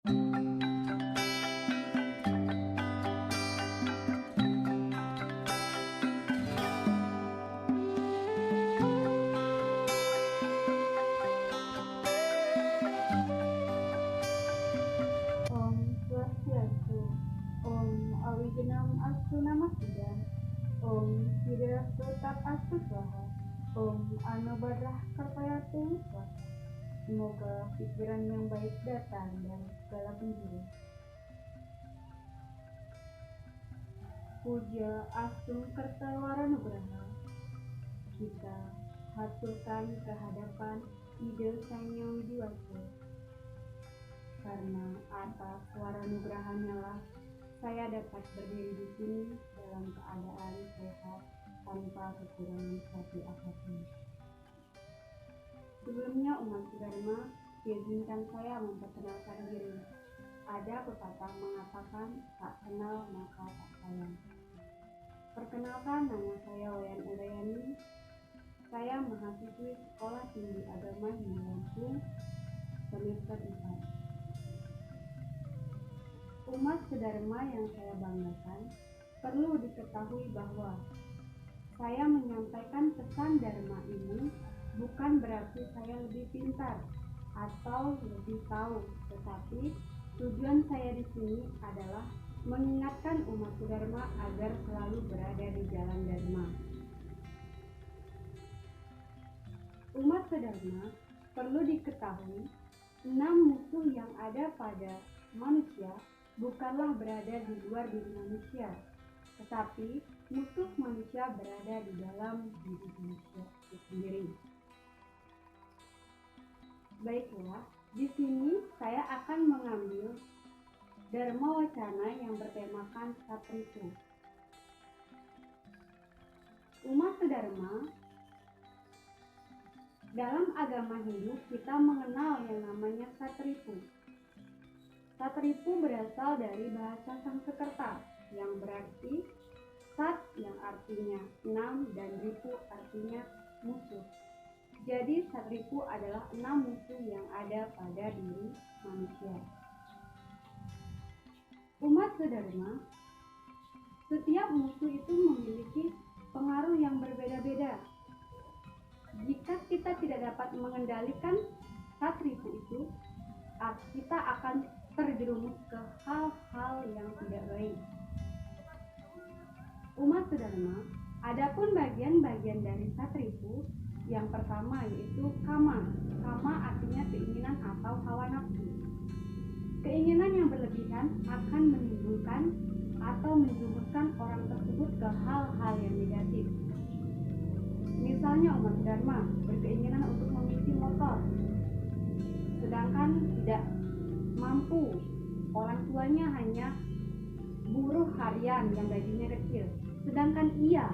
Om Swastiastu, Om Awijenam Astu Namaskara, Om Hidayastu Tap Astu Swaha, Om Anubadrah Karpayatu Swaha. Semoga pikiran yang baik datang dari segala penjuru. Puja Astung Kertawaranugraha. Kita haturkan kehadapan Ide Sang Hyang Widiwasa. Karena atas waranugrahannya lah saya dapat berdiri di sini dalam keadaan sehat tanpa kekurangan satu apapun. Sebelumnya umat Dharma, izinkan saya memperkenalkan diri. Ada pepatah mengatakan tak kenal maka tak sayang. Perkenalkan, nama saya Wayan Urayani. Saya mahasiswi Sekolah Tinggi Agama Hindu Lampung semester 4. Umat sedharma yang saya banggakan, perlu diketahui bahwa saya menyampaikan pesan Dharma ini bukan berarti saya lebih pintar atau lebih tahu, tetapi tujuan saya di sini adalah mengingatkan umat Dharma agar selalu berada di jalan Dharma. Umat sedharma perlu diketahui 6 musuh yang ada pada manusia bukanlah berada di luar diri manusia, tetapi musuh manusia berada di dalam diri manusia itu sendiri. Baiklah, di sini saya akan mengambil Dharma Wacana yang bertemakan Satripu. Umat sedharma, dalam agama Hindu kita mengenal yang namanya Satripu. Satripu berasal dari bahasa Sanskerta yang berarti Sat yang artinya 6 dan Ripu artinya musuh. Jadi Satripu adalah 6 musuh yang ada pada diri manusia. Umat sedharma, setiap musuh itu memiliki pengaruh yang berbeda-beda. Jika kita tidak dapat mengendalikan Satripu itu, kita akan terjerumus ke hal-hal yang tidak baik. Umat sedharma, adapun bagian-bagian dari Satripu, yang pertama yaitu kama. Kama artinya keinginan atau hawa nafsu. Keinginan yang berlebihan akan menimbulkan atau menjerumuskan orang tersebut ke hal-hal yang negatif. Misalnya umat sedharma berkeinginan untuk memiliki motor, sedangkan tidak mampu, orang tuanya hanya buruh harian yang gajinya kecil, sedangkan ia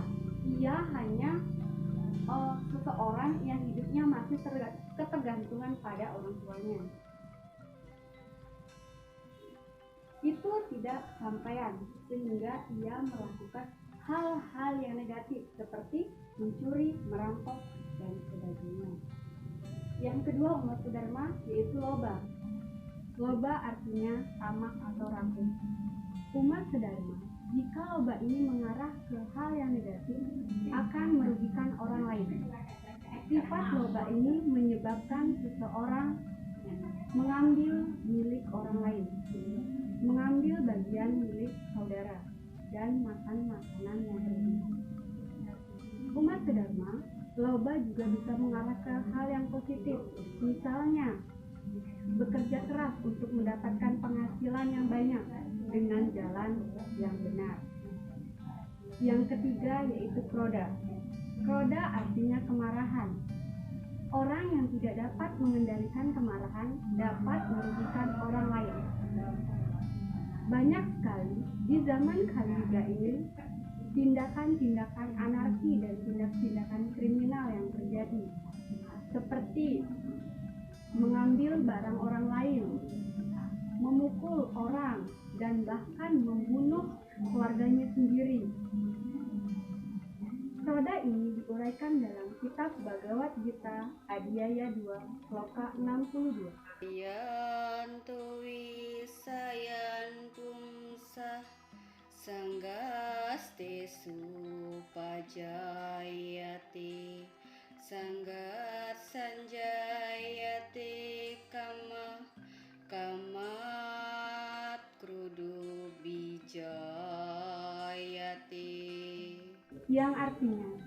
hanya seseorang yang hidupnya masih ketergantungan pada orang tuanya. Itu tidak sampaian, sehingga ia melakukan hal-hal yang negatif seperti mencuri, merampok, dan sebagainya. Yang kedua umat sedharma yaitu loba. Loba artinya tamak atau rakus. Umat sedharma, jika loba ini mengarah ke hal yang negatif, akan merugikan orang lain. Sifat loba ini menyebabkan seseorang mengambil milik orang lain, mengambil bagian milik saudara, dan makan makanan yang berlebihan. Umat sedharma, loba juga bisa mengarah ke hal yang positif, misalnya bekerja keras untuk mendapatkan penghasilan yang banyak dengan jalan yang benar. Yang ketiga yaitu kroda. Kroda artinya kemarahan. Orang yang tidak dapat mengendalikan kemarahan dapat merugikan orang lain. Banyak sekali di zaman Kaliyuga ini tindakan-tindakan anarki dan tindakan kriminal yang terjadi, seperti mengambil barang orang lain, memukul orang, dan bahkan membunuh keluarganya sendiri. Roda ini diuraikan dalam kitab Bhagavad Gita Adhyaya 2 Sloka 62. Yantu supajayati sanggat sanjayati kamat krudu bijayati, yang artinya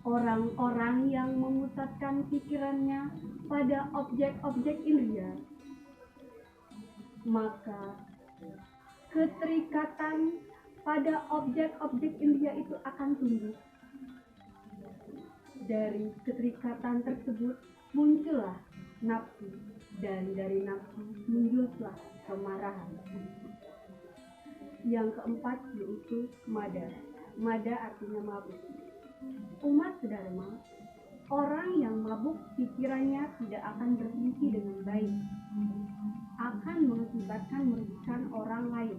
orang-orang yang memusatkan pikirannya pada objek-objek indera, maka keterikatan pada objek-objek indera itu akan tumbuh. Dari keterikatan tersebut muncullah nafsu, dan dari nafsu muncullah kemarahan. Yang keempat yaitu mada. Mada artinya mabuk. Umat sedharma, orang yang mabuk pikirannya tidak akan berfungsi dengan baik, akan mengakibatkan merugikan orang lain,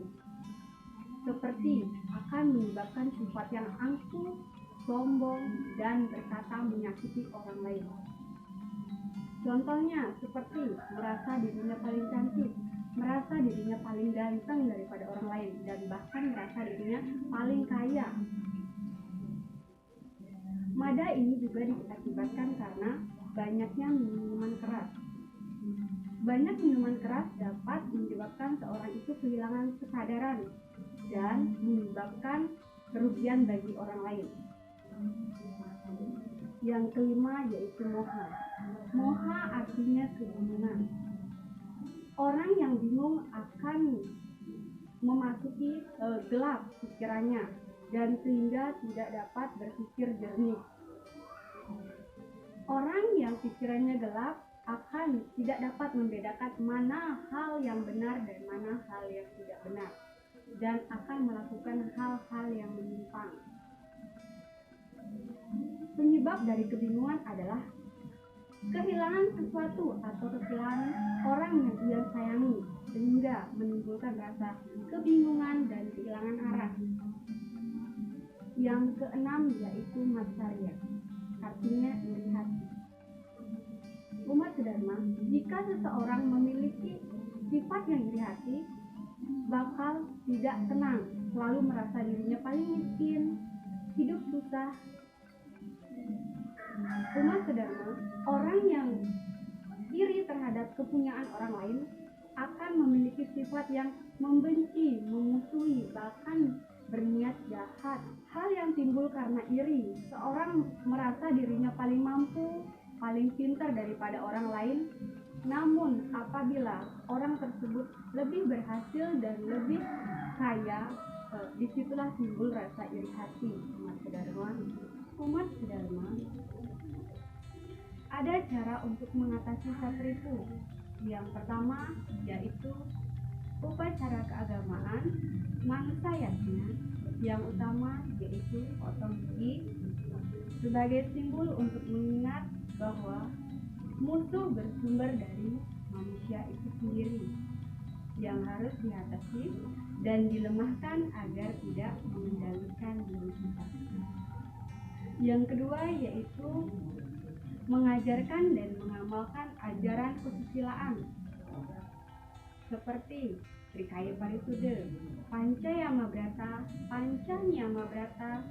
seperti akan menyebabkan sifat yang angkuh, sombong, dan berkata menyakiti orang lain. Contohnya seperti merasa dirinya paling cantik, merasa dirinya paling ganteng daripada orang lain, dan bahkan merasa dirinya paling kaya. Mada ini juga diakibatkan karena banyaknya minuman keras. Banyak minuman keras dapat menyebabkan seorang itu kehilangan kesadaran dan menyebabkan kerugian bagi orang lain. Yang kelima yaitu moha. Moha artinya kebingungan. Orang yang bingung akan memasuki gelap pikirannya dan sehingga tidak dapat berpikir jernih. Orang yang pikirannya gelap akan tidak dapat membedakan mana hal yang benar dan mana hal yang tidak benar, dan akan melakukan hal-hal yang menyimpang. Penyebab dari kebingungan adalah kehilangan sesuatu atau kehilangan orang yang ia sayangi, sehingga menimbulkan rasa kebingungan dan kehilangan arah. Yang keenam yaitu matsarya, artinya iri hati. Umat sedharma, jika seseorang memiliki sifat yang iri hati, bakal tidak tenang, selalu merasa dirinya paling miskin, hidup susah. Umat sedharma, orang yang iri terhadap kepunyaan orang lain akan memiliki sifat yang membenci, memusuhi, bahkan berniat jahat. Hal yang timbul karena iri, seorang merasa dirinya paling mampu, paling pintar daripada orang lain. Namun apabila orang tersebut lebih berhasil dan lebih kaya, disitulah timbul rasa iri hati. Umat sedharma, ada cara untuk mengatasi satripu. Yang pertama yaitu upacara keagamaan, mangsa yajna, yang utama yaitu potong gigi, sebagai simbol untuk mengingat bahwa musuh bersumber dari manusia itu sendiri, yang harus diatasi dan dilemahkan agar tidak mengendalikan diri kita. Yang kedua yaitu mengajarkan dan mengamalkan ajaran kesusilaan seperti Trikaya Parisuddha, Pancayama Brata, Pancanyama Brata,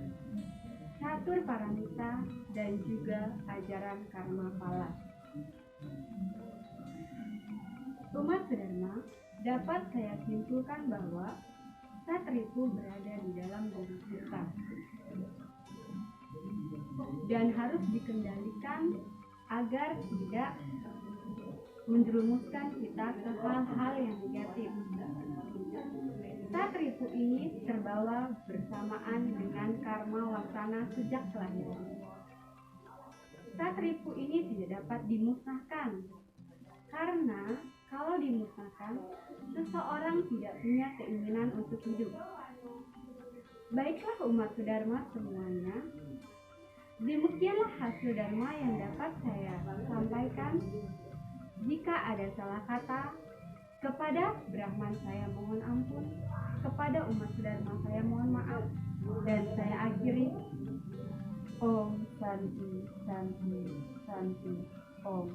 Catur Paramita, dan juga ajaran karma pala. Umat sedharma, dapat saya simpulkan bahwa satripu berada di dalam diri kita dan harus dikendalikan agar tidak menjerumuskan kita ke hal-hal yang negatif. Satripu ini terbawa bersamaan dengan karma wasana sejak kelahiran. Satripu ini tidak dapat dimusnahkan, karena kalau dimusnahkan, seseorang tidak punya keinginan untuk hidup. Baiklah umat sedharma semuanya, demikianlah hasil dharma yang dapat saya sampaikan. Jika ada salah kata, kepada Brahman saya mohon ampun, kepada umat sedharma saya mohon maaf, dan saya akhiri. Om Santi Santi Santi Om.